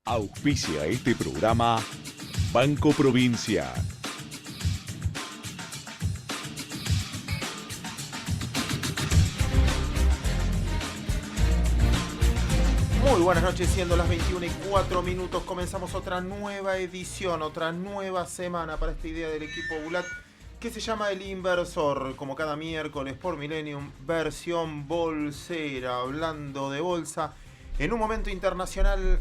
Auspicia este programa Banco Provincia. Muy buenas noches, siendo las 21:04, comenzamos otra nueva edición, otra nueva semana para esta idea del equipo Bulat que se llama El Inversor, como cada miércoles por Millennium, versión bolsera, hablando de bolsa en un momento internacional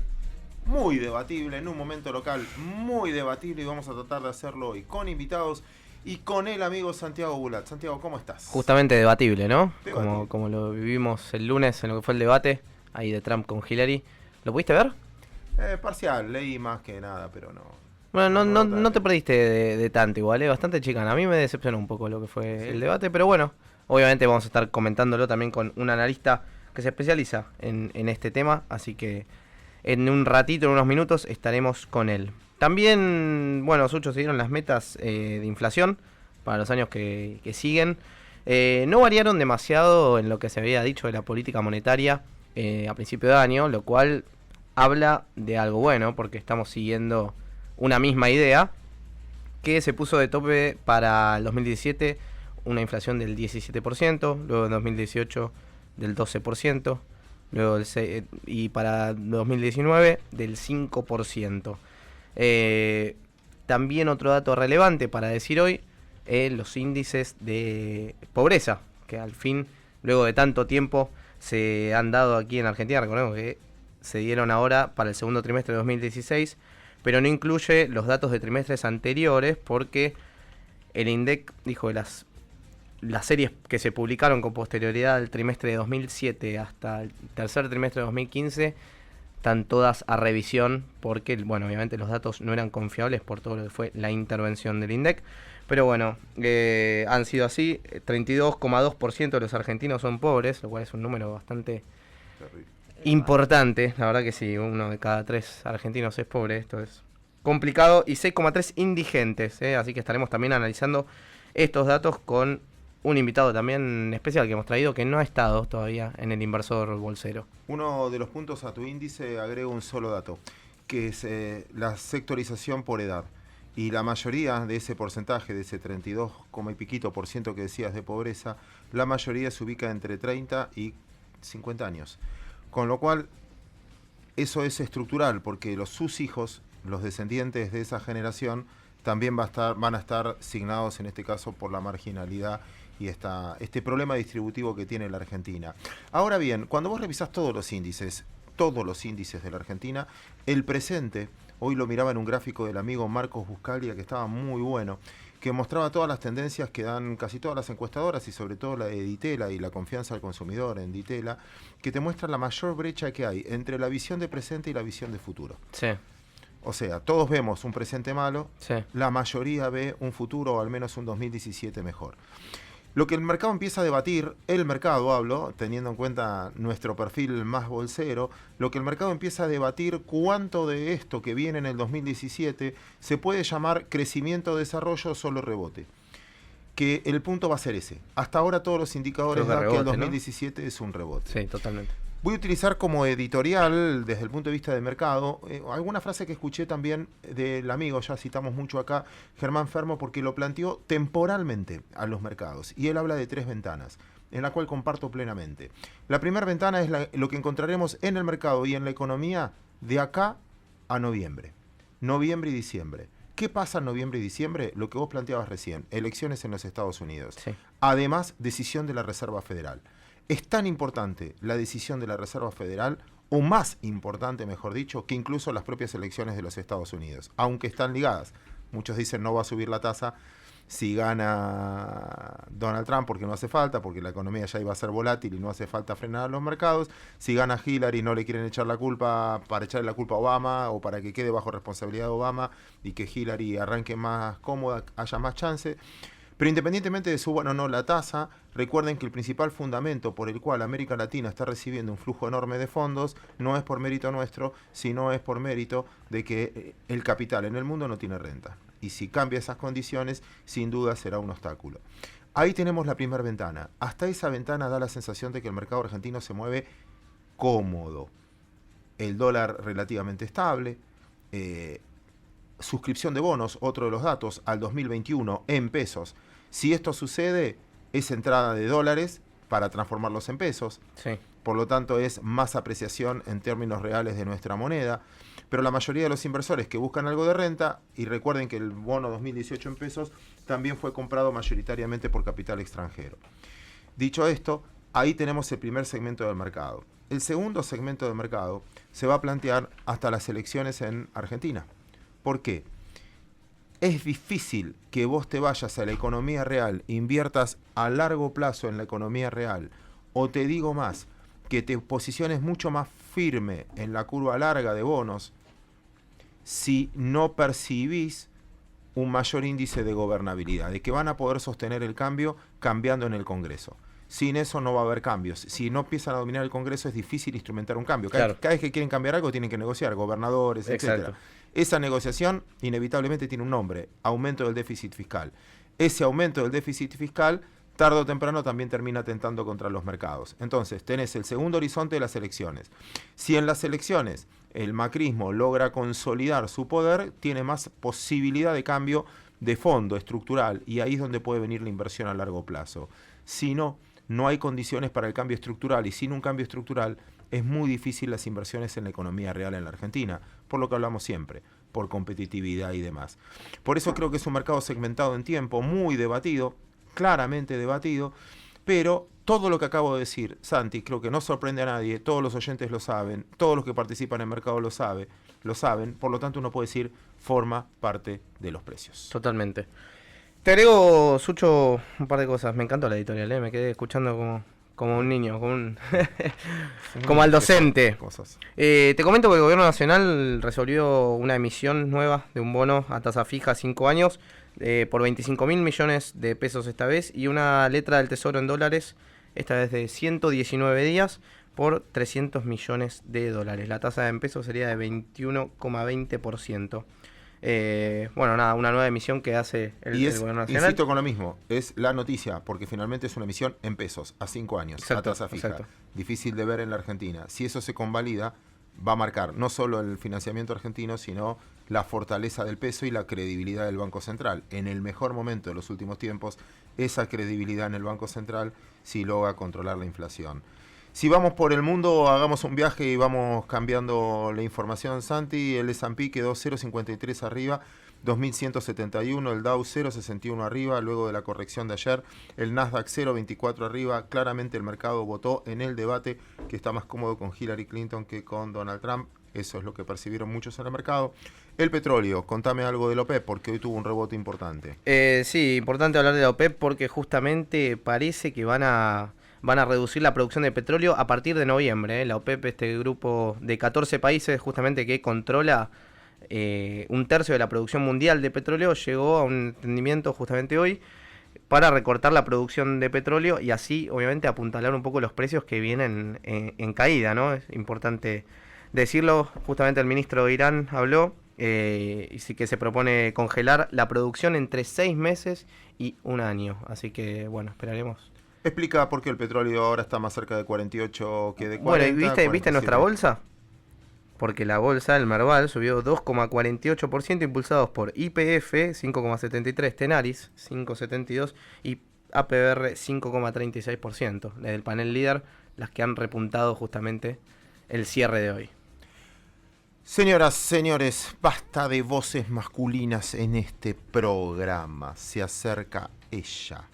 muy debatible, en un momento local muy debatible, y vamos a tratar de hacerlo hoy con invitados y con el amigo Santiago Bulat. Santiago, ¿cómo estás? Justamente debatible, ¿no? Debatible. Como lo vivimos el lunes en lo que fue el debate ahí de Trump con Hillary. ¿Lo pudiste ver? Parcial, leí más que nada, pero no. Bueno, no te perdiste de tanto igual, bastante chicana. A mí me decepcionó un poco lo que fue el debate, pero bueno, obviamente vamos a estar comentándolo también con un analista que se especializa en este tema, así que en un ratito, en unos minutos, estaremos con él. También, bueno, Sucho, se dieron las metas de inflación para los años que siguen. No variaron demasiado en lo que se había dicho de la política monetaria a principio de año, lo cual habla de algo bueno, porque estamos siguiendo una misma idea, que se puso de tope para el 2017 una inflación del 17%, luego en 2018 del 12%, luego y para 2019 del 5%. También otro dato relevante para decir hoy, los índices de pobreza, que al fin, luego de tanto tiempo, se han dado aquí en Argentina. Recordemos que se dieron ahora para el segundo trimestre de 2016, pero no incluye los datos de trimestres anteriores, porque el INDEC dijo que las series que se publicaron con posterioridad al trimestre de 2007 hasta el tercer trimestre de 2015 están todas a revisión, porque, bueno, obviamente los datos no eran confiables por todo lo que fue la intervención del INDEC. Pero bueno, han sido así. 32,2% de los argentinos son pobres, lo cual es un número bastante importante. La verdad que sí, 1 de cada 3 argentinos es pobre, esto es complicado. Y 6,3 indigentes, así que estaremos también analizando estos datos con un invitado también especial que hemos traído, que no ha estado todavía en el Inversor Bolsero. Uno de los puntos a tu índice agrego un solo dato, que es la sectorización por edad. Y la mayoría de ese porcentaje, de ese 32, y piquito por ciento que decías de pobreza, la mayoría se ubica entre 30 y 50 años. Con lo cual, eso es estructural, porque sus hijos, los descendientes de esa generación, también van a estar signados, en este caso, por la marginalidad y este problema distributivo que tiene la Argentina. Ahora bien, cuando vos revisás todos los índices de la Argentina, el presente, hoy lo miraba en un gráfico del amigo Marcos Buscalia, que estaba muy bueno, que mostraba todas las tendencias que dan casi todas las encuestadoras, y sobre todo la de Ditela y la confianza al consumidor en Ditela, que te muestra la mayor brecha que hay entre la visión de presente y la visión de futuro. Sí. O sea, todos vemos un presente malo, Sí. la mayoría ve un futuro, o al menos un 2017 mejor. Lo que el mercado empieza a debatir, el mercado hablo, teniendo en cuenta nuestro perfil más bolsero, lo que el mercado empieza a debatir, cuánto de esto que viene en el 2017 se puede llamar crecimiento, desarrollo o solo rebote. Que el punto va a ser ese. Hasta ahora todos los indicadores dan que el 2017 ¿no? Es un rebote. Sí, totalmente. Voy a utilizar como editorial, desde el punto de vista de mercado, alguna frase que escuché también del amigo, ya citamos mucho acá, Germán Fermo, porque lo planteó temporalmente a los mercados. Y él habla de 3 ventanas, en la cual comparto plenamente. La primera ventana es lo que encontraremos en el mercado y en la economía de acá a noviembre. Noviembre y diciembre. ¿Qué pasa en noviembre y diciembre? Lo que vos planteabas recién, elecciones en los Estados Unidos. Sí. Además, decisión de la Reserva Federal. Es tan importante la decisión de la Reserva Federal, o más importante, mejor dicho, que incluso las propias elecciones de los Estados Unidos, aunque están ligadas. Muchos dicen no va a subir la tasa si gana Donald Trump, porque no hace falta, porque la economía ya iba a ser volátil y no hace falta frenar a los mercados. Si gana Hillary, no le quieren echar la culpa para echarle la culpa a Obama, o para que quede bajo responsabilidad de Obama y que Hillary arranque más cómoda, haya más chance. Pero independientemente de suban o no la tasa, recuerden que el principal fundamento por el cual América Latina está recibiendo un flujo enorme de fondos no es por mérito nuestro, sino es por mérito de que el capital en el mundo no tiene renta. Y si cambia esas condiciones, sin duda será un obstáculo. Ahí tenemos la primera ventana. Hasta esa ventana da la sensación de que el mercado argentino se mueve cómodo. el dólar relativamente estable, suscripción de bonos, otro de los datos, al 2021 en pesos. Si esto sucede, es entrada de dólares para transformarlos en pesos. Sí. Por lo tanto, es más apreciación en términos reales de nuestra moneda. Pero la mayoría de los inversores que buscan algo de renta, y recuerden que el bono 2018 en pesos también fue comprado mayoritariamente por capital extranjero. Dicho esto, ahí tenemos el primer segmento del mercado. El segundo segmento del mercado se va a plantear hasta las elecciones en Argentina. ¿Por qué? Es difícil que vos te vayas a la economía real, inviertas a largo plazo en la economía real, o te digo más, que te posiciones mucho más firme en la curva larga de bonos si no percibís un mayor índice de gobernabilidad, de que van a poder sostener el cambio cambiando en el Congreso. Sin eso no va a haber cambios. Si no empiezan a dominar el Congreso es difícil instrumentar un cambio. Cada vez que quieren cambiar algo tienen que negociar, gobernadores, etc. Esa negociación inevitablemente tiene un nombre, aumento del déficit fiscal. Ese aumento del déficit fiscal tarde o temprano también termina atentando contra los mercados. Entonces, tenés el segundo horizonte de las elecciones. Si en las elecciones el macrismo logra consolidar su poder, tiene más posibilidad de cambio de fondo, estructural, y ahí es donde puede venir la inversión a largo plazo. Si no, no hay condiciones para el cambio estructural, y sin un cambio estructural es muy difícil las inversiones en la economía real en la Argentina, por lo que hablamos siempre, por competitividad y demás. Por eso creo que es un mercado segmentado en tiempo, muy debatido, claramente debatido, pero todo lo que acabo de decir, Santi, creo que no sorprende a nadie, todos los oyentes lo saben, todos los que participan en el mercado lo saben, por lo tanto uno puede decir, forma parte de los precios. Totalmente. Te agrego, Sucho, un par de cosas. Me encantó la editorial, me quedé escuchando como un niño, como al docente. Te comento que el Gobierno Nacional resolvió una emisión nueva de un bono a tasa fija a 5 años por 25.000 millones de pesos esta vez, y una letra del Tesoro en dólares, esta vez de 119 días, por 300 millones de dólares. La tasa en pesos sería de 21,20%. Bueno, nada, una nueva emisión que hace el Gobierno Nacional. Insisto con lo mismo, es la noticia, porque finalmente es una emisión en pesos, a 5 años, exacto, a tasa fija. Exacto. Difícil de ver en la Argentina. Si eso se convalida, va a marcar no solo el financiamiento argentino, sino la fortaleza del peso y la credibilidad del Banco Central. En el mejor momento de los últimos tiempos, esa credibilidad en el Banco Central sí logra controlar la inflación. Si vamos por el mundo, hagamos un viaje y vamos cambiando la información, Santi. El S&P quedó 0,53 arriba, 2.171, el Dow 0,61 arriba, luego de la corrección de ayer, el Nasdaq 0,24 arriba. Claramente el mercado votó en el debate que está más cómodo con Hillary Clinton que con Donald Trump. Eso es lo que percibieron muchos en el mercado. El petróleo, contame algo de la OPEP, porque hoy tuvo un rebote importante. Sí, importante hablar de la OPEP porque justamente parece que van a reducir la producción de petróleo a partir de noviembre. La OPEP, este grupo de 14 países justamente que controla un tercio de la producción mundial de petróleo, llegó a un entendimiento justamente hoy para recortar la producción de petróleo y así obviamente apuntalar un poco los precios que vienen en caída, ¿no? Es importante decirlo. Justamente el ministro de Irán habló y sí que se propone congelar la producción entre 6 meses y 1 año. Así que bueno, esperaremos. Explica por qué el petróleo ahora está más cerca de 48 que de 40. Bueno, ¿viste nuestra bolsa? Porque la bolsa, el Merval, subió 2,48%, impulsados por YPF 5,73%, Tenaris 5,72% y APR 5,36%. Desde el panel líder, las que han repuntado justamente el cierre de hoy. Señoras, señores, basta de voces masculinas en este programa. Se acerca ella.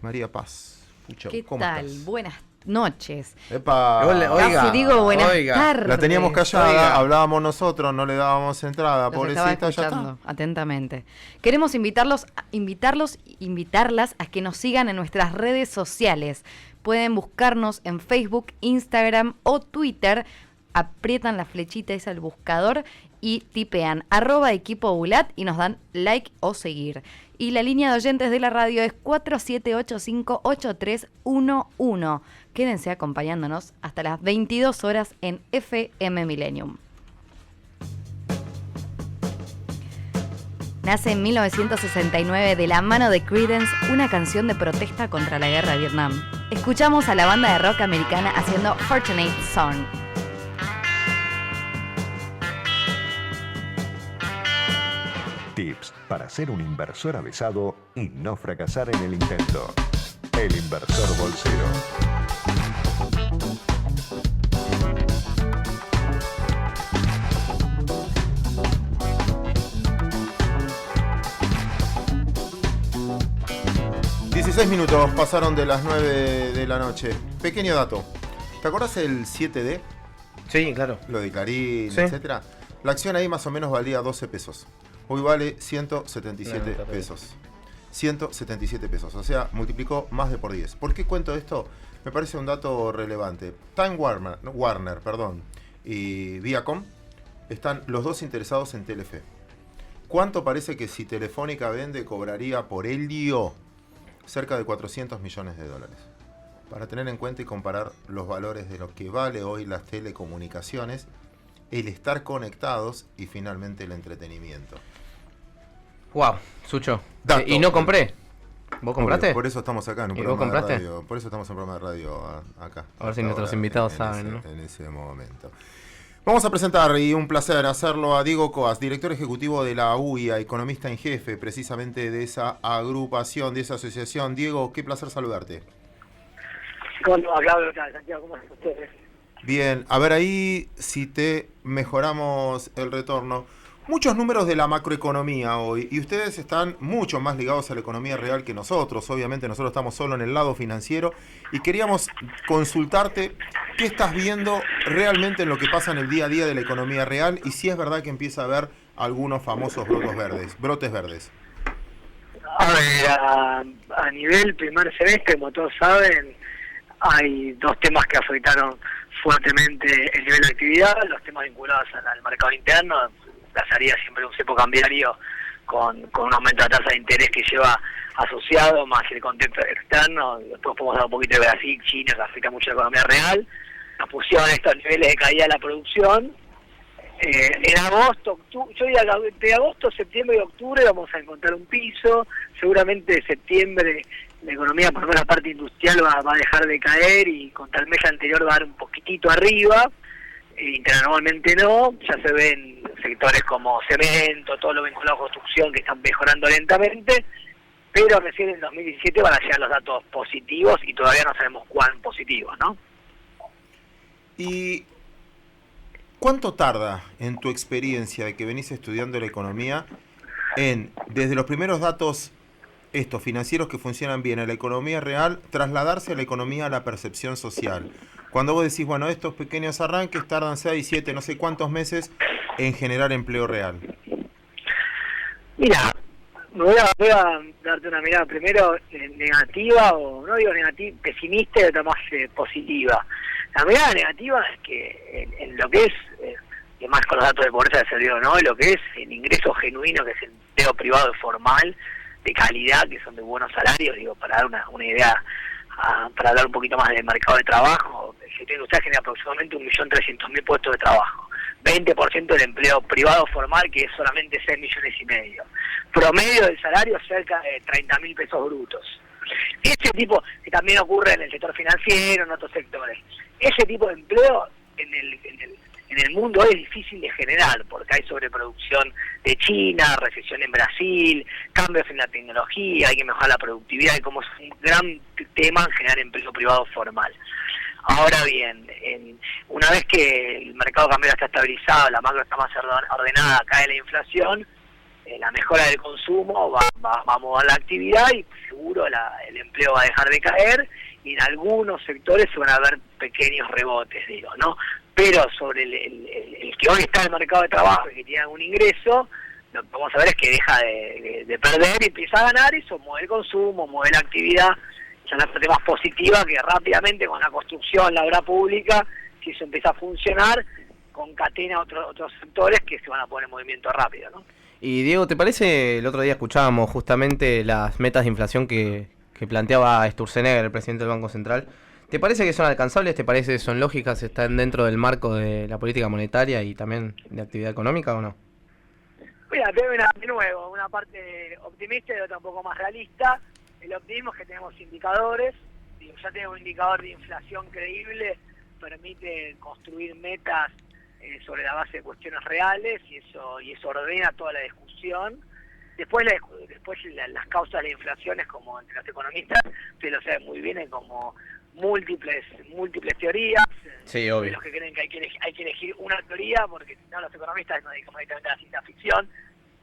María Paz. Pucha, ¿qué ¿cómo tal? estás? Buenas noches. ¡Epa! Casi digo buenas tardes. La teníamos callada, hablábamos nosotros, no le dábamos entrada, Los pobrecita, estaba ya escuchando está. atentamente. Queremos invitarlas a que nos sigan en nuestras redes sociales. Pueden buscarnos en Facebook, Instagram o Twitter. Aprietan la flechita esa al buscador y tipean @equipobulat y nos dan like o seguir. Y la línea de oyentes de la radio es 4785-8311. Quédense acompañándonos hasta las 22 horas en FM Millennium. Nace en 1969 de la mano de Creedence, una canción de protesta contra la guerra de Vietnam. Escuchamos a la banda de rock americana haciendo Fortunate Son. Tips para ser un inversor avesado y no fracasar en el intento. El Inversor Bolsero. Minutos pasaron de las 9 de la noche. Pequeño dato. ¿Te acordás del 7D? Sí, claro. Lo de Clarín, Sí. etcétera. La acción ahí más o menos valía 12 pesos. Hoy vale 177 No, pesos. 177 pesos. O sea, multiplicó más de por 10. ¿Por qué cuento esto? Me parece un dato relevante. Time Warner, y Viacom están los dos interesados en Telefe. ¿Cuánto parece que si Telefónica vende cobraría por Helio? Cerca de 400 millones de dólares. Para tener en cuenta y comparar los valores de lo que vale hoy las telecomunicaciones, el estar conectados y finalmente el entretenimiento. Wow, Sucho. Dato. Y no compré. ¿Vos compraste? Obvio, por eso estamos acá en un ¿Y vos programa de compraste? radio. Por eso estamos en un programa de radio acá. A ver si Hasta nuestros ahora, invitados en saben, ese, ¿no? En ese momento. Vamos a presentar, y un placer hacerlo, a Diego Coas, director ejecutivo de la UIA, economista en jefe precisamente de esa agrupación, de esa asociación. Diego, qué placer saludarte. ¿Cómo va, Claudio? Santiago, ¿cómo están ustedes? Bien, a ver ahí si te mejoramos el retorno. Muchos números de la macroeconomía hoy, y ustedes están mucho más ligados a la economía real que nosotros. Obviamente nosotros estamos solo en el lado financiero y queríamos consultarte qué estás viendo realmente en lo que pasa en el día a día de la economía real y si es verdad que empieza a haber algunos famosos brotes verdes. A ver, a nivel primer semestre, como todos saben, hay dos temas que afectaron fuertemente el nivel de actividad, los temas vinculados al mercado interno. La salida siempre de un cepo cambiario con un aumento de la tasa de interés que lleva asociado, más el contexto externo. Después podemos hablar un poquito de Brasil, China, que afecta mucho a la economía real. Nos pusieron estos niveles de caída de la producción. En agosto, yo diría que de agosto, septiembre y octubre vamos a encontrar un piso. Seguramente en septiembre la economía, por lo menos la parte industrial, va a dejar de caer y contra el mes anterior va a dar un poquitito arriba. Interanualmente no, ya se ven sectores como cemento, todo lo vinculado a construcción que están mejorando lentamente, pero recién en 2017 van a llegar los datos positivos y todavía no sabemos cuán positivos, ¿no? ¿Y cuánto tarda en tu experiencia de que venís estudiando la economía desde los primeros datos estos financieros que funcionan bien a la economía real, trasladarse a la economía a la percepción social? Cuando vos decís, bueno, estos pequeños arranques tardan 6, 7, no sé cuántos meses en generar empleo real. Mira, voy a darte una mirada primero negativa, o no digo negativa, pesimista y otra más positiva. La mirada negativa es que en lo que es, y más con los datos de pobreza de servicio, ¿no? Lo que es el ingreso genuino, que es el empleo privado y formal, de calidad, que son de buenos salarios, digo, para dar una idea, para hablar un poquito más del mercado de trabajo. El sector industrial genera aproximadamente 1.300.000 puestos de trabajo, 20% del empleo privado formal, que es solamente 6,5 millones. Promedio del salario cerca de 30.000 pesos brutos. Ese tipo, que también ocurre en el sector financiero, en otros sectores, ese tipo de empleo en el mundo es difícil de generar, porque hay sobreproducción de China, recesión en Brasil, cambios en la tecnología, hay que mejorar la productividad, y como es un gran tema generar empleo privado formal. Ahora bien, una vez que el mercado cambiario está estabilizado, la macro está más ordenada, cae la inflación, la mejora del consumo va a mover la actividad y seguro el empleo va a dejar de caer, y en algunos sectores se van a ver pequeños rebotes, digo, ¿no? Pero sobre el que hoy está en el mercado de trabajo y que tiene algún ingreso, lo que vamos a ver es que deja de perder y empieza a ganar, y eso mueve el consumo, mueve la actividad. Es una parte más positiva que rápidamente con la construcción, la obra pública, si eso empieza a funcionar, concatena otros sectores que se van a poner en movimiento rápido, ¿no? Y Diego, ¿te parece? El otro día escuchábamos justamente las metas de inflación que planteaba Sturzenegger, el presidente del Banco Central. ¿Te parece que son alcanzables? ¿Te parece que son lógicas? ¿Están dentro del marco de la política monetaria y también de actividad económica o no? Mira, tengo de nuevo una parte optimista y otra un poco más realista. El optimismo es que tenemos indicadores. Ya tenemos un indicador de inflación creíble, permite construir metas sobre la base de cuestiones reales, y eso ordena toda la discusión. Después las causas de la inflación es como entre los economistas, ustedes lo saben muy bien, es como múltiples teorías. Sí, obvio. Los que creen que hay que elegir una teoría, porque si no los economistas nos dedicamos directamente a la ciencia ficción.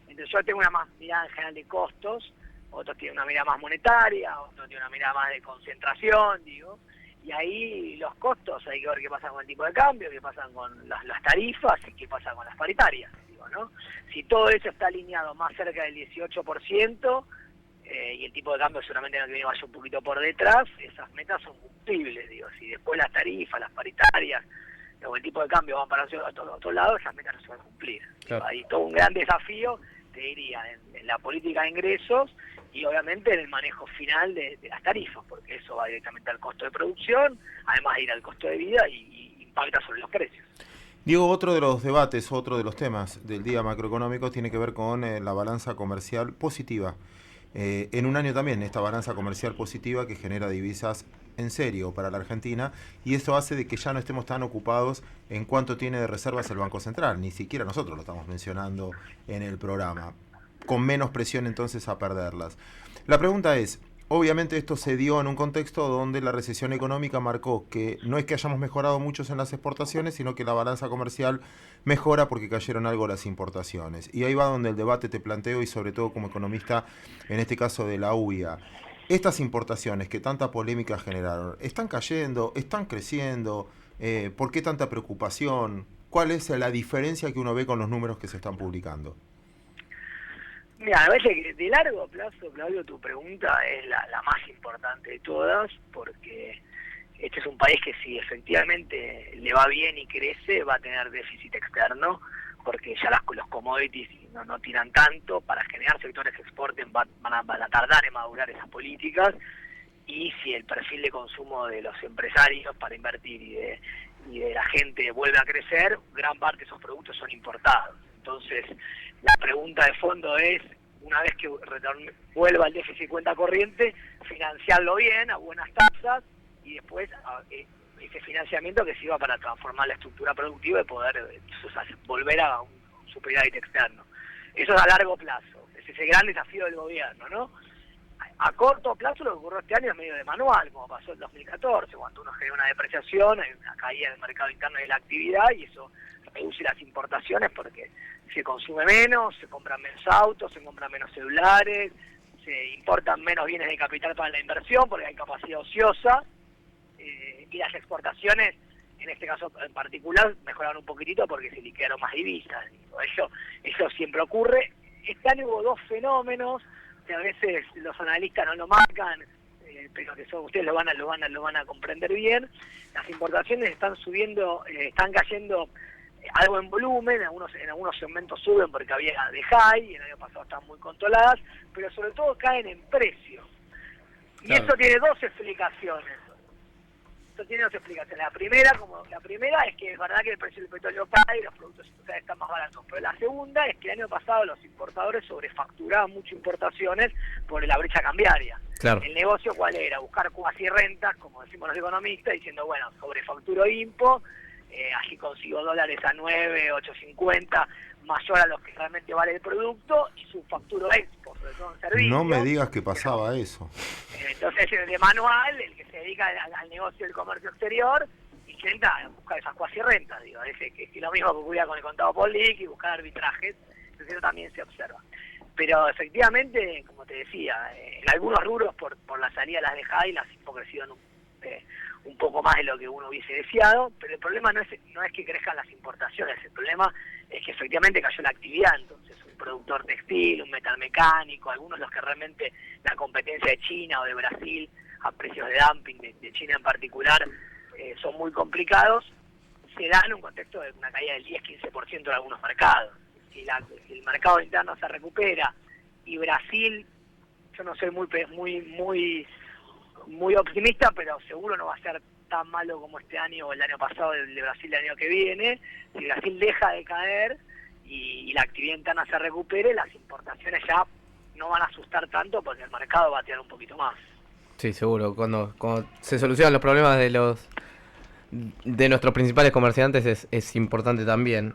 Entonces yo tengo una más mirada en general de costos, otros tienen una mirada más monetaria, otros tienen una mirada más de concentración, digo. Y ahí los costos hay que ver qué pasa con el tipo de cambio, qué pasa con las tarifas y qué pasa con las paritarias, digo, ¿no? Si todo eso está alineado más cerca del 18%, y el tipo de cambio seguramente en el que viene vaya un poquito por detrás, esas metas son cumplibles, digo. Si después las tarifas, las paritarias, o el tipo de cambio van para otro lado, esas metas no se van a cumplir. Claro. Hay todo un gran desafío, te diría, en la política de ingresos y obviamente en el manejo final de las tarifas, porque eso va directamente al costo de producción, además de ir al costo de vida y impacta sobre los precios. Diego, otro de los debates, otro de los temas del día macroeconómico tiene que ver con la balanza comercial positiva. En un año también, esta balanza comercial positiva que genera divisas en serio para la Argentina, y eso hace de que ya no estemos tan ocupados en cuánto tiene de reservas el Banco Central, ni siquiera nosotros lo estamos mencionando en el programa, con menos presión entonces a perderlas. La pregunta es, obviamente esto se dio en un contexto donde la recesión económica marcó que no es que hayamos mejorado muchos en las exportaciones, sino que la balanza comercial mejora porque cayeron algo las importaciones. Y ahí va donde el debate te planteo, y sobre todo como economista, en este caso de la UIA. Estas importaciones que tanta polémica generaron, ¿están cayendo? ¿Están creciendo? ¿Por qué tanta preocupación? ¿Cuál es la diferencia que uno ve con los números que se están publicando? Mira, a veces de largo plazo, Claudio, tu pregunta es la más importante de todas, porque este es un país que si efectivamente le va bien y crece, va a tener déficit externo, porque ya los commodities no tiran tanto, para generar sectores que exporten van a tardar en madurar esas políticas, y si el perfil de consumo de los empresarios para invertir y de la gente vuelve a crecer, gran parte de esos productos son importados. Entonces, la pregunta de fondo es, una vez que vuelva el déficit cuenta corriente, financiarlo bien, a buenas tasas, y después ese financiamiento que sirva para transformar la estructura productiva y poder volver a un superávit externo. Eso es a largo plazo, ese es el gran desafío del gobierno, ¿no? A corto plazo lo que ocurrió este año es medio de manual, como pasó en 2014, cuando uno genera una depreciación, hay una caída del mercado interno de la actividad, y eso reduce las importaciones porque se consume menos, se compran menos autos, se compran menos celulares, se importan menos bienes de capital para la inversión porque hay capacidad ociosa, y las exportaciones, en este caso en particular, mejoraron un poquitito porque se liquidaron más divisas. Eso siempre ocurre. Este año hubo dos fenómenos que a veces los analistas no lo marcan, pero que ustedes lo van a comprender bien. Las importaciones están subiendo, están cayendo algo en volumen, en algunos segmentos suben porque había de high, y el año pasado estaban muy controladas, pero sobre todo caen en precio. Y claro, eso tiene dos explicaciones. La primera es que es verdad que el precio del petróleo cae y los productos industriales están más baratos, pero la segunda es que el año pasado los importadores sobrefacturaban mucho importaciones por la brecha cambiaria. Claro. El negocio, ¿cuál era? Buscar cuasi rentas, como decimos los economistas, diciendo, bueno, sobrefacturo impo, así consigo dólares a 9, 8.50, mayor a los que realmente vale el producto, y subfacturo expo, sobre todo en servicios. No me digas que pasaba eso. Entonces, el de manual, el que se dedica al negocio del comercio exterior, intenta buscar esas cuasi rentas, digo, que es lo mismo que ocurría con el contado por liqui y buscar arbitrajes, entonces eso también se observa. Pero efectivamente, como te decía, en algunos rubros por la salida de las de high, las impo crecieron un poco más de lo que uno hubiese deseado, pero el problema no es que crezcan las importaciones, el problema es que efectivamente cayó la actividad. Entonces un productor textil, un metalmecánico, algunos de los que realmente la competencia de China o de Brasil a precios de dumping, de China en particular, son muy complicados, se dan en un contexto de una caída del 10-15% de algunos mercados. Si el mercado interno se recupera y Brasil, yo no soy muy optimista, pero seguro no va a ser tan malo como este año o el año pasado de Brasil el año que viene. Si Brasil deja de caer y la actividad interna se recupere, las importaciones ya no van a asustar tanto porque el mercado va a tirar un poquito más. Sí, seguro. Cuando se solucionan los problemas de nuestros principales comerciantes es importante también.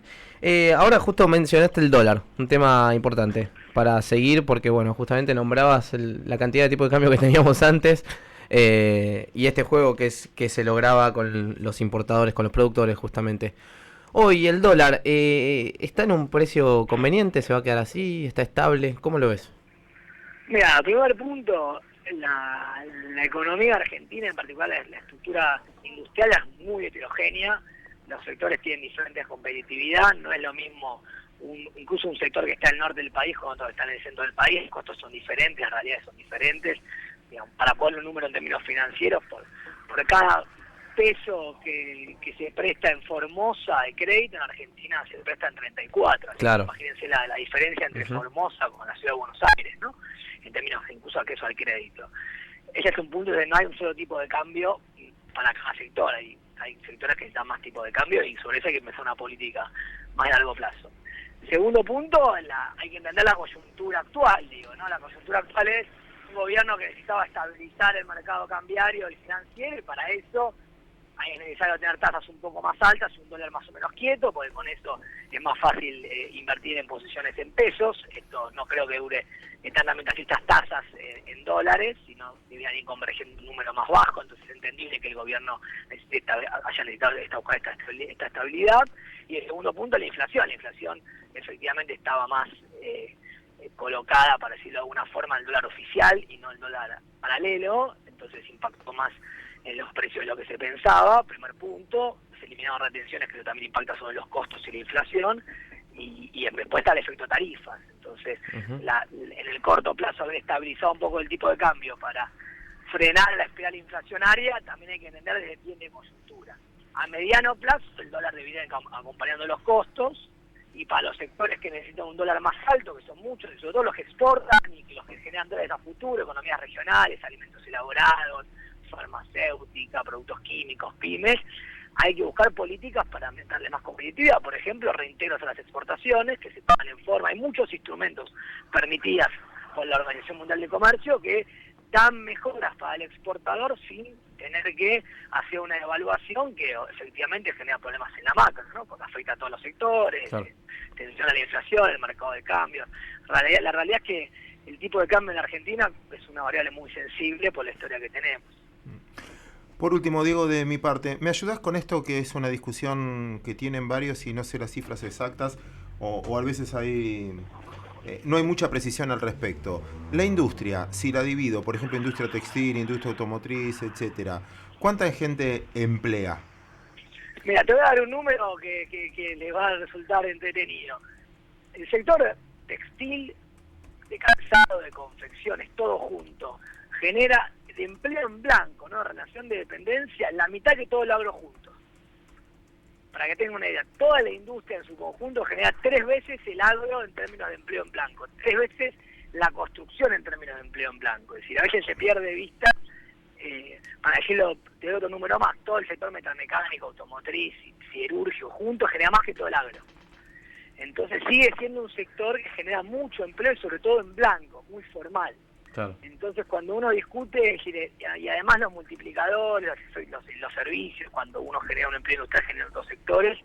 Ahora justo mencionaste el dólar, un tema importante. para seguir, porque bueno, justamente nombrabas la cantidad de tipos de cambio que teníamos antes, y este juego que se lograba con los importadores, con los productores justamente. Hoy el dólar está en un precio conveniente, se va a quedar así, está estable, ¿cómo lo ves? Mira, primer punto, la economía argentina, en particular la estructura industrial, es muy heterogénea. Los sectores tienen diferentes competitividad, no es lo mismo incluso un sector que está al norte del país con otro que está en el centro del país, los costos son diferentes, las realidades son diferentes. Digamos, para poner un número en términos financieros, por cada peso que se presta en Formosa de crédito, en Argentina se presta en 34. Claro. Imagínense la diferencia entre Formosa con la ciudad de Buenos Aires, ¿no? En términos incluso acceso al crédito. Ese es un punto de no hay un solo tipo de cambio para cada sector. Hay sectores que necesitan más tipo de cambio y sobre eso hay que empezar una política más a largo plazo. Segundo punto, hay que entender la coyuntura actual, ¿no? La coyuntura actual es un gobierno que necesitaba estabilizar el mercado cambiario y financiero, y para eso es necesario tener tasas un poco más altas y un dólar más o menos quieto, porque con eso es más fácil invertir en posiciones en pesos. Esto no creo que dure eternamente así estas tasas en dólares, sino deberían ir convergiendo un número más bajo. Entonces es entendible que el gobierno haya necesitado buscar esta estabilidad. Y el segundo punto, la inflación. La inflación efectivamente estaba más colocada, para decirlo de alguna forma, el dólar oficial y no el dólar paralelo, entonces impactó más en los precios de lo que se pensaba. Primer punto, se eliminaron retenciones, que eso también impacta sobre los costos y la inflación, y después está el efecto tarifas. Entonces, en el corto plazo, haber estabilizado un poco el tipo de cambio para frenar la espiral inflacionaria, también hay que entender desde quién de coyuntura. A mediano plazo, el dólar debería ir acompañando los costos, y para los sectores que necesitan un dólar más alto, que son muchos, y sobre todo los que exportan y que los que generan dólares a futuro, economías regionales, alimentos elaborados, farmacéutica, productos químicos, pymes, hay que buscar políticas para aumentarle más competitividad. Por ejemplo, reintegros a las exportaciones que se pagan en forma. Hay muchos instrumentos permitidos por la Organización Mundial de Comercio que dan mejoras para el exportador sin tener que hacer una evaluación que efectivamente genera problemas en la macro, ¿no? Porque afecta a todos los sectores, claro. Tensiona la inflación, el mercado de cambio. La realidad es que el tipo de cambio en la Argentina es una variable muy sensible por la historia que tenemos. Por último, Diego, de mi parte, ¿me ayudás con esto que es una discusión que tienen varios y no sé las cifras exactas, o a veces no hay mucha precisión al respecto? La industria, si la divido, por ejemplo, industria textil, industria automotriz, etcétera, ¿cuánta gente emplea? Mira, te voy a dar un número que le va a resultar entretenido. El sector textil, de calzado, de confecciones, todo junto, genera de empleo en blanco, ¿no? Relación de dependencia, la mitad que todo el agro junto. Para que tengan una idea, toda la industria en su conjunto genera 3 veces el agro en términos de empleo en blanco, 3 veces la construcción en términos de empleo en blanco. Es decir, a veces se pierde de vista, para decirlo, te doy otro número más, todo el sector metalmecánico, automotriz, siderúrgico, junto genera más que todo el agro. Entonces sigue siendo un sector que genera mucho empleo y sobre todo en blanco, muy formal. Claro. Entonces cuando uno discute, y además los multiplicadores, los servicios, cuando uno genera un empleo industrial, genera otros sectores,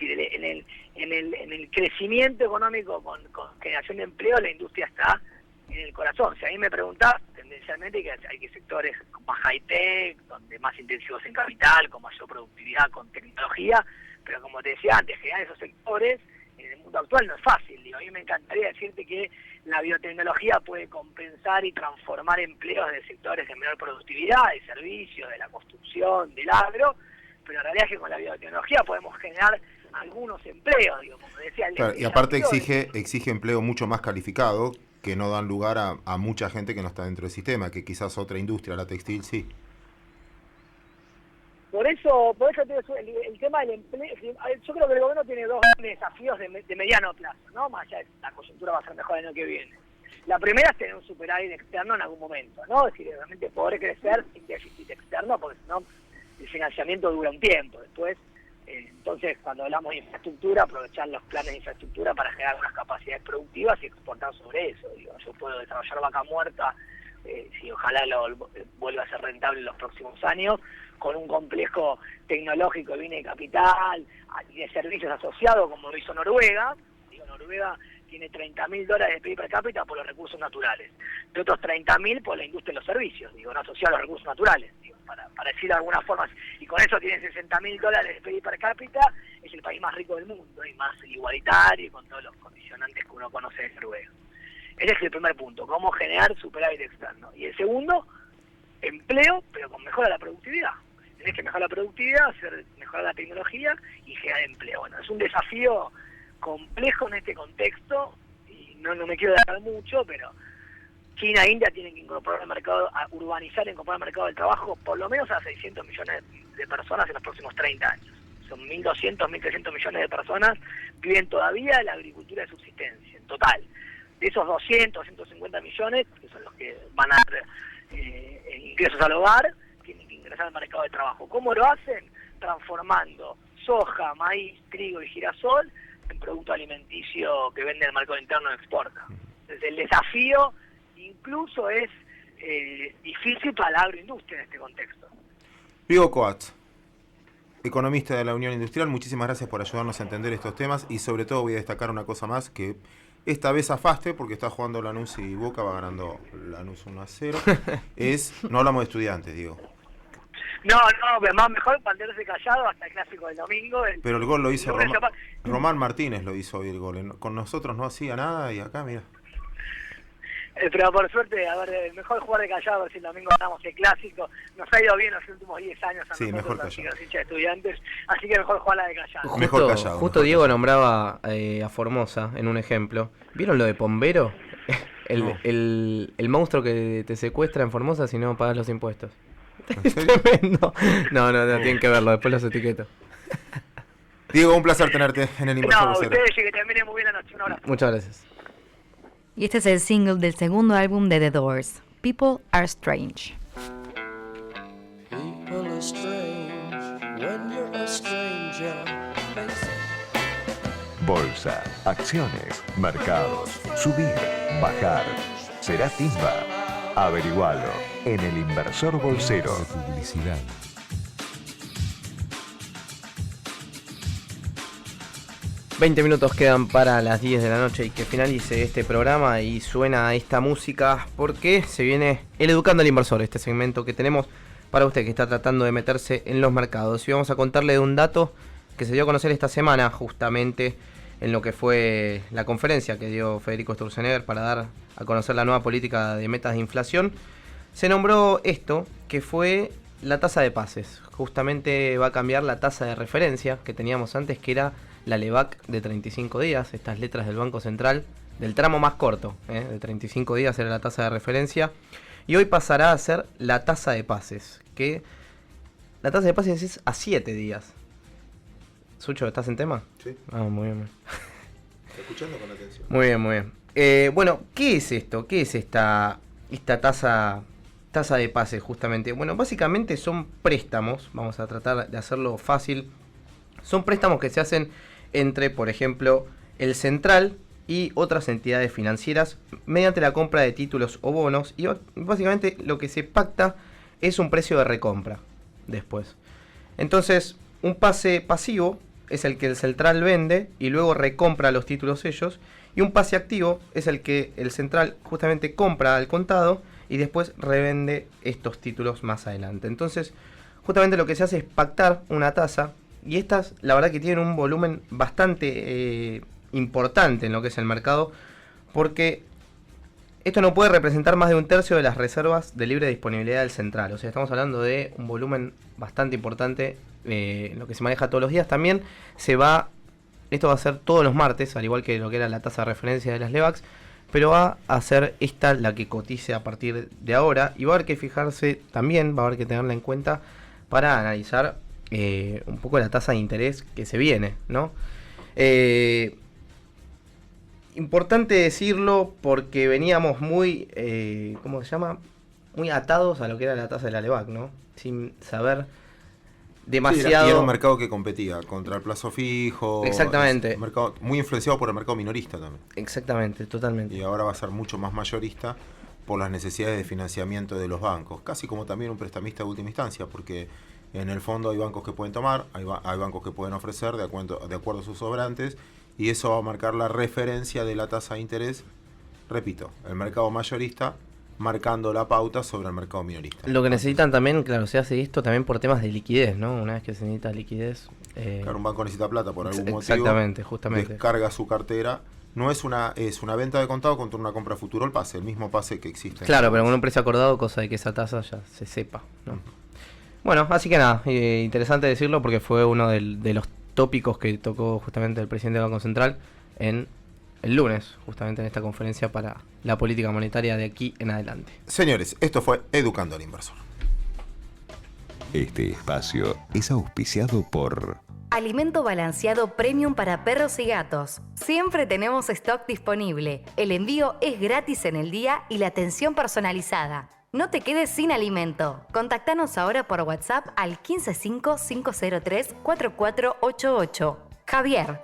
en el crecimiento económico con generación de empleo, la industria está en el corazón. Si a mí me preguntás, tendencialmente hay que sectores más high-tech, donde más intensivos en capital, con mayor productividad, con tecnología, pero como te decía antes, generar esos sectores en el mundo actual no es fácil. A mí me encantaría decirte que la biotecnología puede compensar y transformar empleos de sectores de menor productividad, de servicios, de la construcción, del agro, pero la realidad es que con la biotecnología podemos generar algunos empleos, como decía. Claro, y aparte exige empleo mucho más calificado, que no dan lugar a mucha gente que no está dentro del sistema, que quizás otra industria, la textil, sí. Por eso el tema del empleo, yo creo que el gobierno tiene 2 grandes desafíos de mediano plazo, ¿no? Más allá de la coyuntura va a ser mejor el año que viene. La primera es tener un superávit externo en algún momento, ¿no? Es decir, realmente poder crecer sin déficit externo, porque si no, el financiamiento dura un tiempo. Después, entonces, cuando hablamos de infraestructura, aprovechar los planes de infraestructura para generar unas capacidades productivas y exportar sobre eso. Yo puedo desarrollar Vaca Muerta, si ojalá vuelva a ser rentable en los próximos años, con un complejo tecnológico de bienes de capital y de servicios asociados, como lo hizo Noruega. Noruega tiene $30.000 de PIB per cápita por los recursos naturales, de otros 30.000 por la industria de los servicios, digo, no asociado a los recursos naturales, digo, para decirlo de alguna forma, y con eso tiene $60.000 de PIB per cápita, es el país más rico del mundo, y más igualitario, y con todos los condicionantes que uno conoce de Noruega. Ese es el primer punto, cómo generar superávit externo. Y el segundo, empleo, pero con mejora de la productividad. Tenés que mejorar la productividad, mejorar la tecnología y generar empleo. Bueno, es un desafío complejo en este contexto, y no me quiero dar mucho, pero China e India tienen que incorporar al mercado, a urbanizar e incorporar al mercado del trabajo por lo menos a 600 millones de personas en los próximos 30 años. Son 1.200, 1.300 millones de personas viven todavía en la agricultura de subsistencia, en total. De esos 200, 150 millones, que son los que van a dar ingresos al hogar, tienen que ingresar al mercado de trabajo. ¿Cómo lo hacen? Transformando soja, maíz, trigo y girasol en producto alimenticio que vende en el mercado interno y exporta. Entonces el desafío incluso es difícil para la agroindustria en este contexto. Vigo Coats, economista de la Unión Industrial, muchísimas gracias por ayudarnos a entender estos temas, y sobre todo voy a destacar una cosa más, que esta vez afaste, porque está jugando Lanús y Boca, va ganando Lanús 1-0, no hablamos de Estudiantes, digo. No, más mejor mantenerse callado hasta el clásico del domingo. Pero el gol lo hizo Román Martínez, lo hizo hoy el gol. Con nosotros no hacía nada, y acá, mira. Pero por suerte, a ver, mejor jugar de callado, a ver si el domingo ganamos el clásico. Nos ha ido bien los últimos 10 años a nosotros, así que los hinchas de Estudiantes, así que mejor jugar la de callado. Justo mejor Diego callado. nombraba a Formosa en un ejemplo. ¿Vieron lo de Pombero? El monstruo que te secuestra en Formosa si no pagas los impuestos. Es tremendo. No, tienen que verlo, después los etiqueto. Diego, un placer tenerte en el Inversor Bolsero. Ustedes, que terminen muy bien la noche. Un abrazo. Muchas gracias. Y este es el single del segundo álbum de The Doors, People Are Strange. People are strange when you're a stranger. Bolsa, acciones, mercados, subir, bajar. ¿Será timba? Averigualo en el Inversor Bolsero. Publicidad. Minutos quedan para las 10 de la noche y que finalice este programa, y suena esta música porque se viene el Educando al Inversor, este segmento que tenemos para usted que está tratando de meterse en los mercados. Y vamos a contarle de un dato que se dio a conocer esta semana, justamente en lo que fue la conferencia que dio Federico Sturzenegger para dar a conocer la nueva política de metas de inflación. Se nombró esto, que fue la tasa de pases. Justamente va a cambiar la tasa de referencia que teníamos antes, que era la LEVAC de 35 días, estas letras del Banco Central, del tramo más corto, de 35 días era la tasa de referencia, y hoy pasará a ser la tasa de pases, que la tasa de pases es a 7 días. Sucho, ¿estás en tema? Sí. Muy bien. Escuchando con atención. Muy bien. Bueno, ¿qué es esto? ¿Qué es esta tasa de pases justamente? Bueno, básicamente son préstamos, vamos a tratar de hacerlo fácil. Son préstamos que se hacen entre, por ejemplo, el Central y otras entidades financieras mediante la compra de títulos o bonos, y básicamente lo que se pacta es un precio de recompra después. Entonces, un pase pasivo es el que el Central vende y luego recompra los títulos ellos, y un pase activo es el que el Central justamente compra al contado y después revende estos títulos más adelante. Entonces, justamente lo que se hace es pactar una tasa, y estas, la verdad que tienen un volumen bastante importante en lo que es el mercado, porque esto no puede representar más de 1/3 de las reservas de libre disponibilidad del Central. O sea, estamos hablando de un volumen bastante importante, en lo que se maneja todos los días. También esto va a ser todos los martes, al igual que lo que era la tasa de referencia de las LEVACs, pero va a ser esta la que cotice a partir de ahora, y va a haber que fijarse también, va a haber que tenerla en cuenta para analizar un poco la tasa de interés que se viene, ¿no? Importante decirlo porque veníamos muy, ¿cómo se llama? Muy atados a lo que era la tasa de la LEVAC, ¿no? Sin saber demasiado. Sí, era un mercado que competía contra el plazo fijo. Exactamente. Un mercado muy influenciado por el mercado minorista también. Exactamente, totalmente. Y ahora va a ser mucho más mayorista por las necesidades de financiamiento de los bancos, casi como también un prestamista de última instancia, porque en el fondo hay bancos que pueden tomar, hay bancos que pueden ofrecer de acuerdo a sus sobrantes, y eso va a marcar la referencia de la tasa de interés, repito, el mercado mayorista marcando la pauta sobre el mercado minorista. Lo que necesitan también, claro, se hace esto también por temas de liquidez, ¿no? Una vez que se necesita liquidez... Claro, un banco necesita plata por algún motivo. Exactamente, justamente. Descarga su cartera. No es una venta de contado contra una compra a futuro el pase, el mismo pase que existe. Claro, pero con un precio acordado, cosa de que esa tasa ya se sepa, ¿no? Bueno, así que nada, interesante decirlo porque fue uno de los tópicos que tocó justamente el presidente del Banco Central en el lunes, justamente en esta conferencia para la política monetaria de aquí en adelante. Señores, esto fue Educando al Inversor. Este espacio es auspiciado por Alimento balanceado premium para perros y gatos. Siempre tenemos stock disponible. El envío es gratis en el día y la atención personalizada. No te quedes sin alimento. Contactanos ahora por WhatsApp al 155-503-4488. Javier.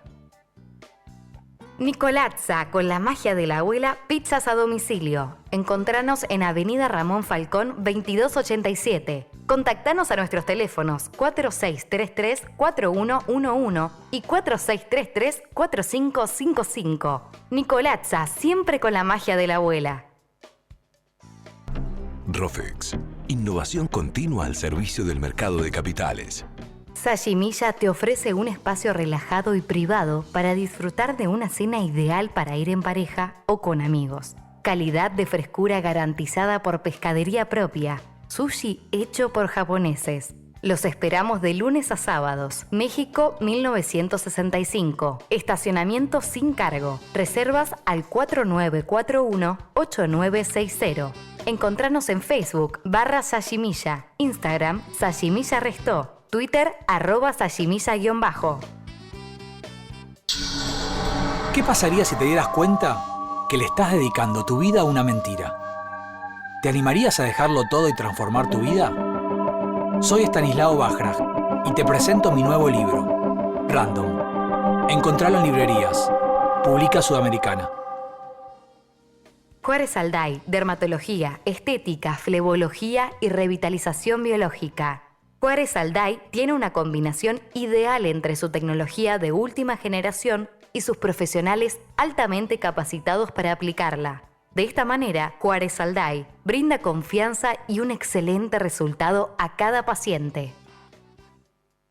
Nicolazza, con la magia de la abuela, pizzas a domicilio. Encontranos en Avenida Ramón Falcón 2287. Contactanos a nuestros teléfonos 4633-4111 y 4633-4555. Nicolazza, siempre con la magia de la abuela. Rofex, innovación continua al servicio del mercado de capitales. Sashimilla te ofrece un espacio relajado y privado para disfrutar de una cena ideal para ir en pareja o con amigos. Calidad de frescura garantizada por pescadería propia. Sushi hecho por japoneses. Los esperamos de lunes a sábados. México 1965. Estacionamiento sin cargo. Reservas al 4941-8960. Encontranos en Facebook /Sashimilla, Instagram Sashimilla Restó, Twitter @Sashimilla_. ¿Qué pasaría si te dieras cuenta que le estás dedicando tu vida a una mentira? ¿Te animarías a dejarlo todo y transformar tu vida? Soy Stanislao Bajraj y te presento mi nuevo libro, Random. Encontralo en librerías. Publica Sudamericana. Juárez Alday, dermatología, estética, flebología y revitalización biológica. Juárez Alday tiene una combinación ideal entre su tecnología de última generación y sus profesionales altamente capacitados para aplicarla. De esta manera, Juárez Alday brinda confianza y un excelente resultado a cada paciente.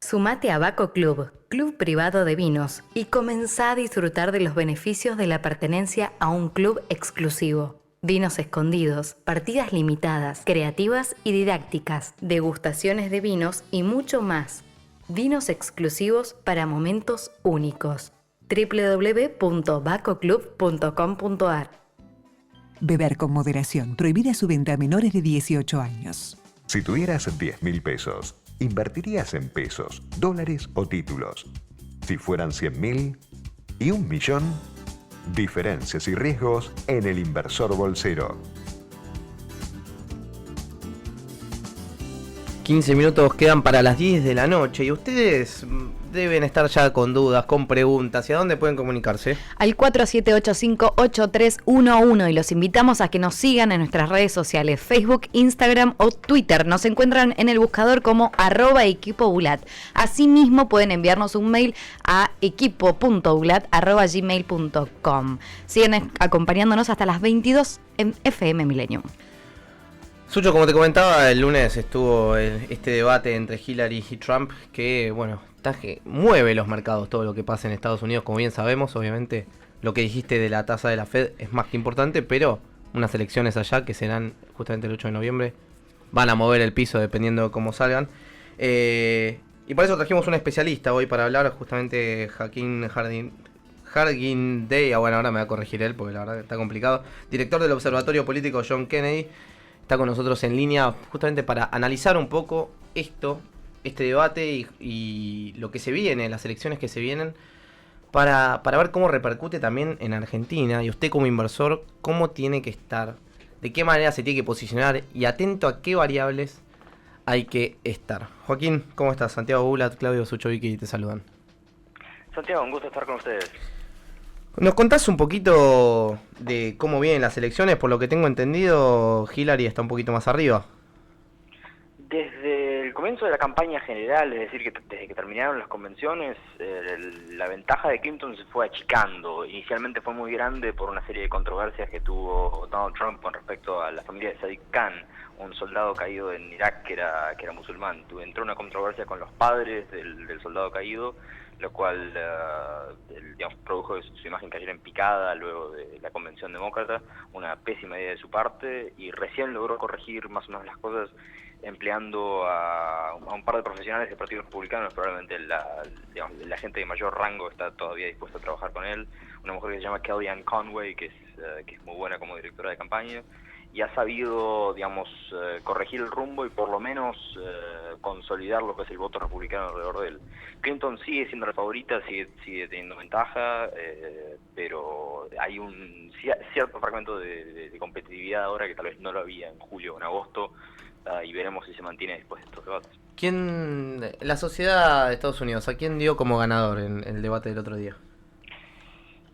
Sumate a Baco Club, club privado de vinos, y comenzá a disfrutar de los beneficios de la pertenencia a un club exclusivo. Vinos escondidos, partidas limitadas, creativas y didácticas, degustaciones de vinos y mucho más. Vinos exclusivos para momentos únicos. www.bacoclub.com.ar. Beber con moderación. Prohibida su venta a menores de 18 años. Si tuvieras 10.000 pesos, ¿invertirías en pesos, dólares o títulos? Si fueran 100.000 y 1.000.000, diferencias y riesgos en El Inversor Bolsero. 15 minutos quedan para las 10 de la noche y ustedes deben estar ya con dudas, con preguntas. ¿Y a dónde pueden comunicarse? Al 4785-8311 y los invitamos a que nos sigan en nuestras redes sociales, Facebook, Instagram o Twitter. Nos encuentran en el buscador como @equipobulat. Asimismo pueden enviarnos un mail a equipo.bulat@gmail.com. Siguen acompañándonos hasta las 22 en FM Millennium. Sucho, como te comentaba, el lunes estuvo este debate entre Hillary y Trump que, bueno, mueve los mercados, todo lo que pasa en Estados Unidos, como bien sabemos. Obviamente, lo que dijiste de la tasa de la Fed es más que importante, pero unas elecciones allá que serán justamente el 8 de noviembre van a mover el piso dependiendo de cómo salgan. Y por eso trajimos un especialista hoy para hablar, justamente Joaquín Harguindey. Bueno, ahora me va a corregir él porque la verdad está complicado. Director del Observatorio Político John Kennedy. Está con nosotros en línea justamente para analizar un poco este debate y lo que se viene, las elecciones que se vienen, para ver cómo repercute también en Argentina. Y usted como inversor, cómo tiene que estar, de qué manera se tiene que posicionar y atento a qué variables hay que estar. Joaquín, ¿cómo estás? Santiago Bulat, Claudio Suchovicki te saludan. Santiago, un gusto estar con ustedes. ¿Nos contás un poquito de cómo vienen las elecciones? Por lo que tengo entendido, Hillary está un poquito más arriba. Desde el comienzo de la campaña general, es decir, que desde que terminaron las convenciones, la ventaja de Clinton se fue achicando. Inicialmente fue muy grande por una serie de controversias que tuvo Donald Trump con respecto a la familia de Sadiq Khan, un soldado caído en Irak que era musulmán. Entró una controversia con los padres del soldado caído, lo cual produjo que su imagen cayera en picada luego de la convención demócrata, una pésima idea de su parte, y recién logró corregir más o menos las cosas empleando a un par de profesionales del Partido Republicano. Probablemente la gente de mayor rango está todavía dispuesta a trabajar con él. Una mujer que se llama Kellyanne Conway, que es muy buena como directora de campaña, y ha sabido, corregir el rumbo y por lo menos consolidar lo que es el voto republicano alrededor de él. Clinton sigue siendo la favorita, sigue teniendo ventaja, pero hay un cierto fragmento de competitividad ahora que tal vez no lo había en julio o en agosto, y veremos si se mantiene después de estos debates. La sociedad de Estados Unidos, ¿a quién dio como ganador en el debate del otro día?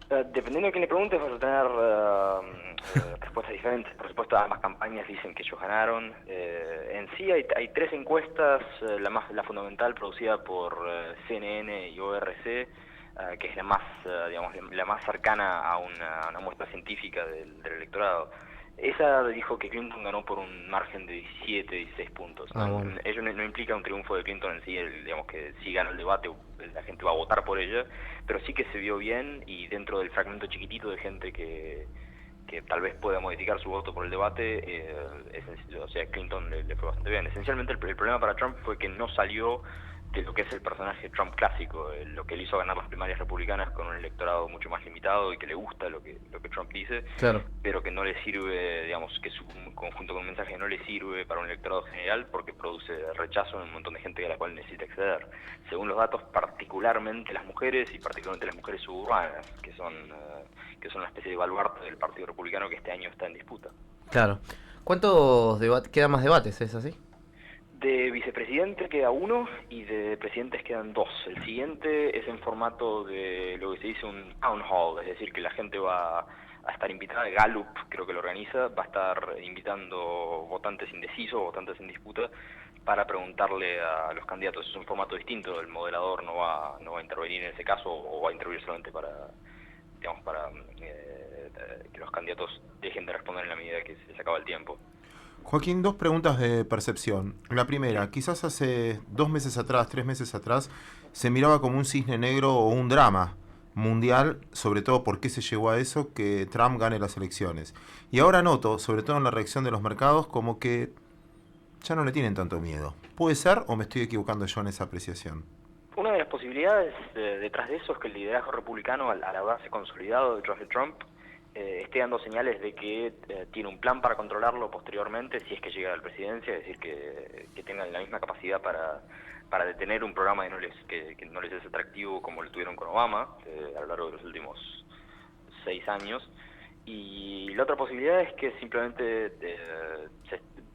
Dependiendo de quién le preguntes, vas a tener respuestas diferentes. Por supuesto, ambas campañas dicen que ellos ganaron. En sí hay tres encuestas, la fundamental producida por CNN y ORC, que es la más cercana a una muestra científica del electorado. Esa dijo que Clinton ganó por un margen de 17, 16 puntos. Bueno. Ello no implica un triunfo de Clinton en sí, que si gana el debate la gente va a votar por ella, pero sí que se vio bien, y dentro del fragmento chiquitito de gente que tal vez pueda modificar su voto por el debate, Clinton le fue bastante bien. Esencialmente el problema para Trump fue que no salió de lo que es el personaje Trump clásico, lo que le hizo ganar las primarias republicanas con un electorado mucho más limitado y que le gusta lo que Trump dice, claro, pero que no le sirve, que su conjunto con un mensaje no le sirve para un electorado general porque produce rechazo en un montón de gente a la cual necesita acceder. Según los datos, particularmente las mujeres, y particularmente las mujeres suburbanas, que son una especie de baluarte del Partido Republicano que este año está en disputa. Claro. ¿Cuántos quedan más debates? ¿Es así? De vicepresidente queda uno y de presidentes quedan dos. El siguiente es en formato de lo que se dice un town hall, es decir, que la gente va a estar invitada, Gallup creo que lo organiza, va a estar invitando votantes indecisos, votantes en disputa, para preguntarle a los candidatos. Es un formato distinto, el moderador no va a intervenir en ese caso, o va a intervenir solamente para que los candidatos dejen de responder en la medida que se les acaba el tiempo. Joaquín, dos preguntas de percepción. La primera, quizás hace 2 meses atrás, 3 meses atrás, se miraba como un cisne negro o un drama mundial, sobre todo por qué se llegó a eso, que Trump gane las elecciones. Y ahora noto, sobre todo en la reacción de los mercados, como que ya no le tienen tanto miedo. ¿Puede ser o me estoy equivocando yo en esa apreciación? Una de las posibilidades detrás de eso es que el liderazgo republicano, al haberse consolidado detrás de Trump, esté dando señales de que tiene un plan para controlarlo posteriormente, si es que llega a la presidencia, es decir, que tengan la misma capacidad para detener un programa que no les es atractivo como lo tuvieron con Obama a lo largo de los últimos 6 años. Y la otra posibilidad es que simplemente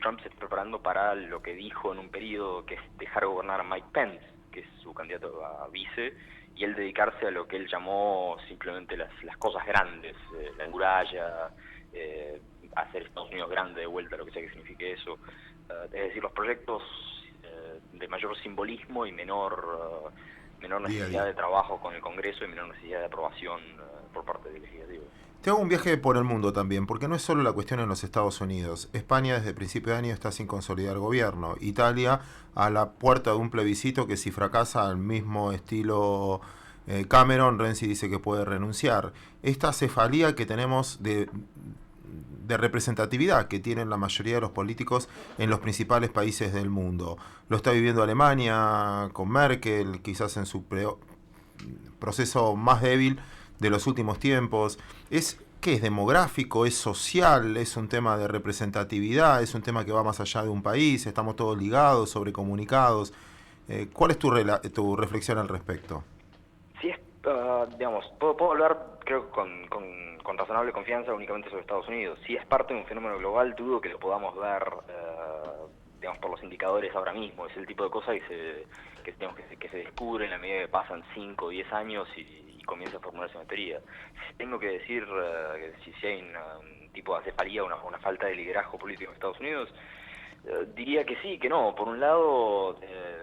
Trump se esté preparando para lo que dijo en un periodo, que es dejar gobernar a Mike Pence, que es su candidato a vice, y él dedicarse a lo que él llamó simplemente las cosas grandes, la muralla, hacer Estados Unidos grande de vuelta, lo que sea que signifique eso. Es decir, los proyectos de mayor simbolismo y menor necesidad de trabajo con el Congreso y menor necesidad de aprobación por parte del Legislativo. Te hago un viaje por el mundo también, porque no es solo la cuestión en los Estados Unidos. España desde el principio de año está sin consolidar gobierno. Italia a la puerta de un plebiscito que si fracasa al mismo estilo Cameron, Renzi dice que puede renunciar. Esta cefalía que tenemos de representatividad que tienen la mayoría de los políticos en los principales países del mundo. Lo está viviendo Alemania con Merkel, quizás en su proceso más débil de los últimos tiempos. ¿Qué es demográfico? ¿Es social? ¿Es un tema de representatividad? ¿Es un tema que va más allá de un país? ¿Estamos todos ligados, sobrecomunicados? ¿Cuál es tu reflexión al respecto? Sí, puedo hablar, creo, con razonable confianza únicamente sobre Estados Unidos. Si es parte de un fenómeno global, dudo que lo podamos ver, por los indicadores ahora mismo. Es el tipo de cosa que se descubre en la medida que pasan 5 o 10 años y comienza a formularse una teoría. Tengo que decir si hay un tipo de acefalía, una falta de liderazgo político en Estados Unidos, Diría que sí, que no. Por un lado,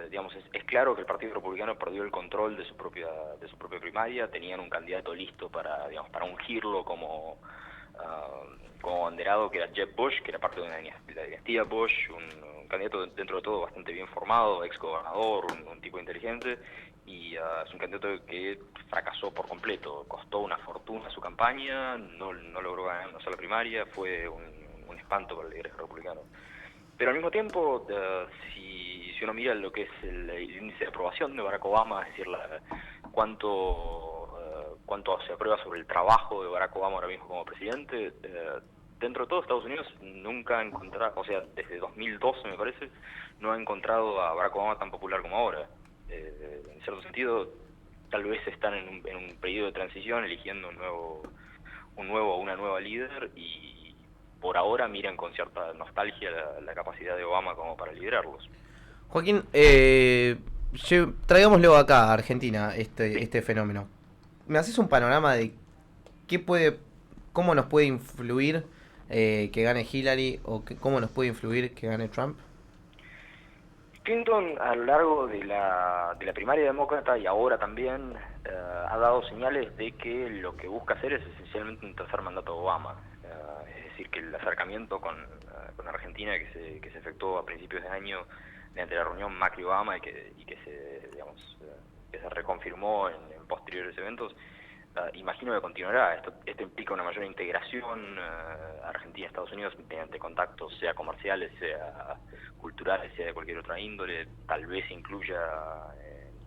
digamos, es claro que el Partido Republicano perdió el control de su propia primaria. Tenían un candidato listo para ungirlo como abanderado, que era Jeb Bush, que era parte de la dinastía Bush, un candidato dentro de todo bastante bien formado, ex gobernador, un tipo inteligente, y es un candidato que fracasó por completo. Costó una fortuna su campaña, no logró ganar una sola primaria, fue un espanto para el liderazgo republicano. Pero al mismo tiempo, si uno mira lo que es el índice de aprobación de Barack Obama, es decir, cuánto se aprueba sobre el trabajo de Barack Obama ahora mismo como presidente, dentro de todo Estados Unidos nunca ha encontrado, o sea, desde 2012 me parece, no ha encontrado a Barack Obama tan popular como ahora. En cierto sentido, tal vez están en un periodo de transición, eligiendo una nueva líder, y por ahora miran con cierta nostalgia la capacidad de Obama como para liderarlos. Joaquín, traigámoslo acá a Argentina, este fenómeno. ¿Me haces un panorama de cómo nos puede influir que gane Hillary o cómo nos puede influir que gane Trump? Clinton, a lo largo de la primaria demócrata y ahora también, ha dado señales de que lo que busca hacer es esencialmente un tercer mandato de Obama. Es decir, que el acercamiento con Argentina que se efectuó a principios de año mediante la reunión Macri-Obama y que se reconfirmó en posteriores eventos, imagino que continuará. Esto implica una mayor integración Argentina-Estados Unidos mediante contactos, sea comerciales, sea culturales, sea de cualquier otra índole. Tal vez incluya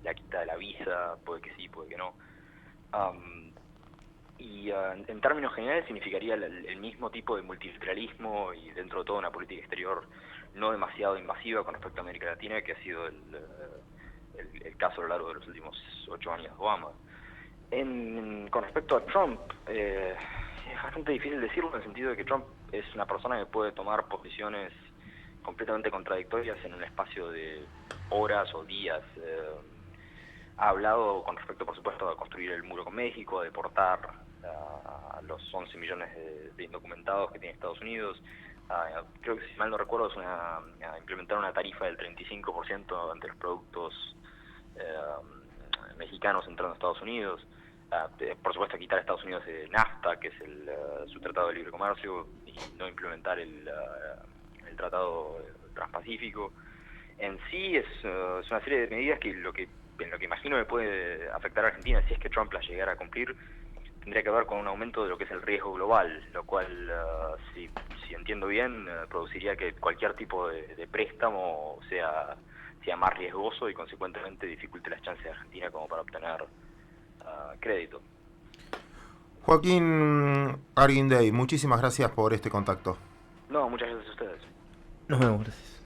la quita de la visa, puede que sí, puede que no. En términos generales significaría el mismo tipo de multilateralismo y dentro de todo una política exterior no demasiado invasiva con respecto a América Latina, que ha sido el caso a lo largo de los últimos 8 años de Obama. Con respecto a Trump, es bastante difícil decirlo, en el sentido de que Trump es una persona que puede tomar posiciones completamente contradictorias en un espacio de horas o días. Ha hablado con respecto, por supuesto, a construir el muro con México, a deportar a los 11 millones de indocumentados que tiene Estados Unidos. Creo que, si mal no recuerdo, es a implementar una tarifa del 35% ante los productos mexicanos entrando a Estados Unidos. Por supuesto, quitar a Estados Unidos de NAFTA, que es su tratado de libre comercio, y no implementar el tratado transpacífico. En sí es una serie de medidas que en lo que imagino que puede afectar a Argentina, si es que Trump las llegara a cumplir, tendría que ver con un aumento de lo que es el riesgo global, lo cual, si entiendo bien, produciría que cualquier tipo de préstamo sea más riesgoso y consecuentemente dificulte las chances de Argentina como para obtener crédito. Joaquín Arguindey, muchísimas gracias por este contacto. No, muchas gracias a ustedes. Nos vemos, gracias.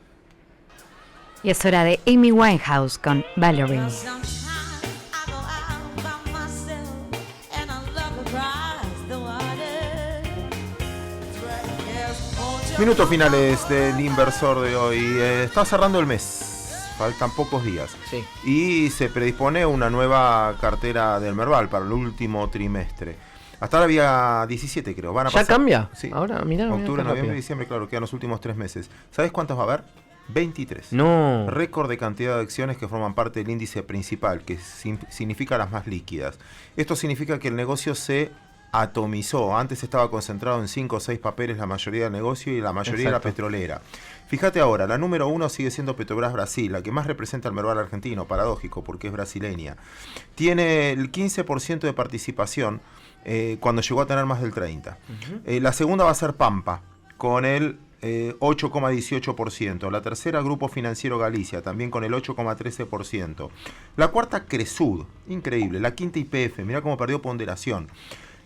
Y es hora de Amy Winehouse con Valerie. Minutos finales del inversor de hoy. Está cerrando el mes, faltan pocos días. Sí. Y se predispone una nueva cartera del Merval para el último trimestre. Hasta ahora había 17, creo. Van a ¿Ya pasar, cambia? Sí. Ahora, mirá. Octubre, noviembre, diciembre, claro, quedan los últimos 3 meses. ¿Sabes cuántos va a haber? 23. No. Récord de cantidad de acciones que forman parte del índice principal, que significa las más líquidas. Esto significa que el negocio se atomizó. Antes estaba concentrado en 5 o 6 papeles la mayoría del negocio y la mayoría era petrolera. Fíjate ahora, la número 1 sigue siendo Petrobras Brasil, la que más representa el Merval argentino, paradójico porque es brasileña. Tiene el 15% de participación cuando llegó a tener más del 30%. La segunda va a ser Pampa, con el 8,18%. La tercera, Grupo Financiero Galicia, también con el 8,13%. La cuarta, Cresud, increíble. La quinta, YPF, mirá cómo perdió ponderación.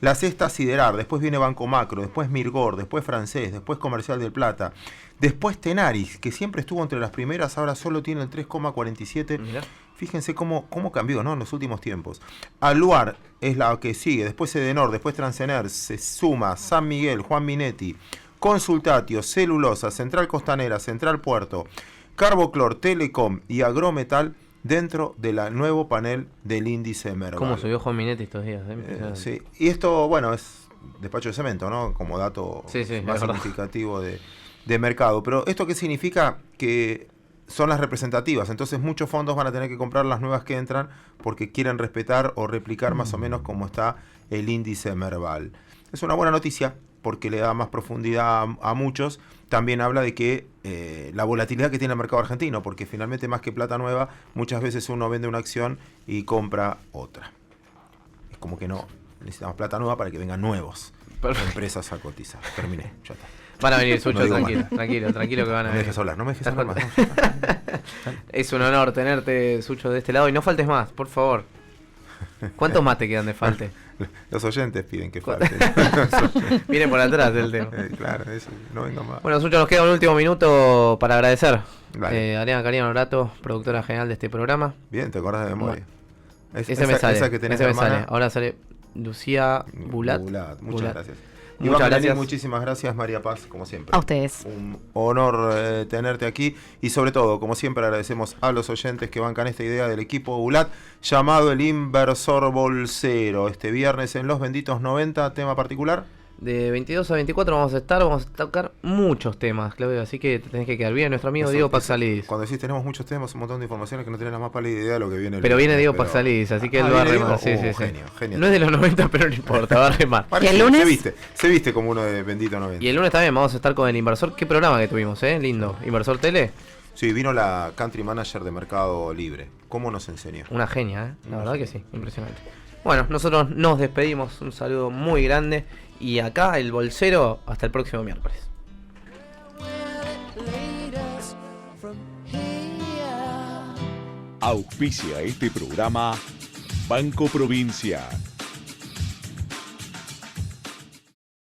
La sexta, Siderar, después viene Banco Macro, después Mirgor, después Francés, después Comercial del Plata, después Tenaris, que siempre estuvo entre las primeras, ahora solo tiene el 3,47%. Mirá. Fíjense cómo cambió, ¿no?, en los últimos tiempos. Aluar es la que sigue, después Edenor, después Transener, se suma San Miguel, Juan Minetti, Consultatio, Celulosa, Central Costanera, Central Puerto, Carboclor, Telecom y Agrometal dentro del nuevo panel del índice Merval. ¿Cómo subió Juan Minetti estos días? Sí, y esto, bueno, es despacho de cemento, ¿no? Como dato sí, más significativo de de mercado. Pero ¿esto qué significa? Que son las representativas, entonces muchos fondos van a tener que comprar las nuevas que entran porque quieren respetar o replicar más o menos como está el índice Merval. Es una buena noticia porque le da más profundidad a muchos. También habla de que la volatilidad que tiene el mercado argentino, porque finalmente más que plata nueva, muchas veces uno vende una acción y compra otra. Es como que no, necesitamos plata nueva para que vengan nuevos empresas a cotizar. Terminé, ya está. Van a venir, Sucho, No digo tranquilo que van a venir. No me dejes hablar, no me dejes hablar más. Es un honor tenerte, Sucho, de este lado. Y no faltes más, por favor. ¿Cuántos más te quedan de falte? Los oyentes piden que falte. Viene por atrás del tema. Claro, eso, no venga más. Bueno, Sucho, nos queda un último minuto para agradecer. Dale. Karina Norato, productora general de este programa. Bien, te acordás de memoria. Ese me sale. Esa que tenés, ese me hermana. sale. Ahora sale Lucía Bulat. Muchas gracias. Muchas gracias. Muchísimas gracias, María Paz, como siempre. A ustedes. Un honor tenerte aquí y sobre todo, como siempre, agradecemos a los oyentes que bancan esta idea del equipo Bulat llamado el Inversor Bolsero. Este viernes en Los Benditos 90, tema particular. De 22 a 24 vamos a tocar muchos temas, Claudio, así que te tenés que quedar bien. Nuestro amigo Diego Paxalidis. Cuando decís tenemos muchos temas, un montón de informaciones que no tenés la más pálida idea de lo que viene. Pero viene Diego Paxalidis, así que él va a remar. Sí. Genio. No es de los 90, pero no importa, va a remar. ¿Y el lunes? Se viste como uno de Bendito 90. Y el lunes también vamos a estar con el Inversor. ¿Qué programa que tuvimos, lindo? ¿Inversor Tele? Sí, vino la Country Manager de Mercado Libre. ¿Cómo nos enseñó? Una genia, la verdad que sí, impresionante. Bueno, nosotros nos despedimos, un saludo muy grande. Y acá el bolsero, hasta el próximo miércoles. Auspicia este programa Banco Provincia.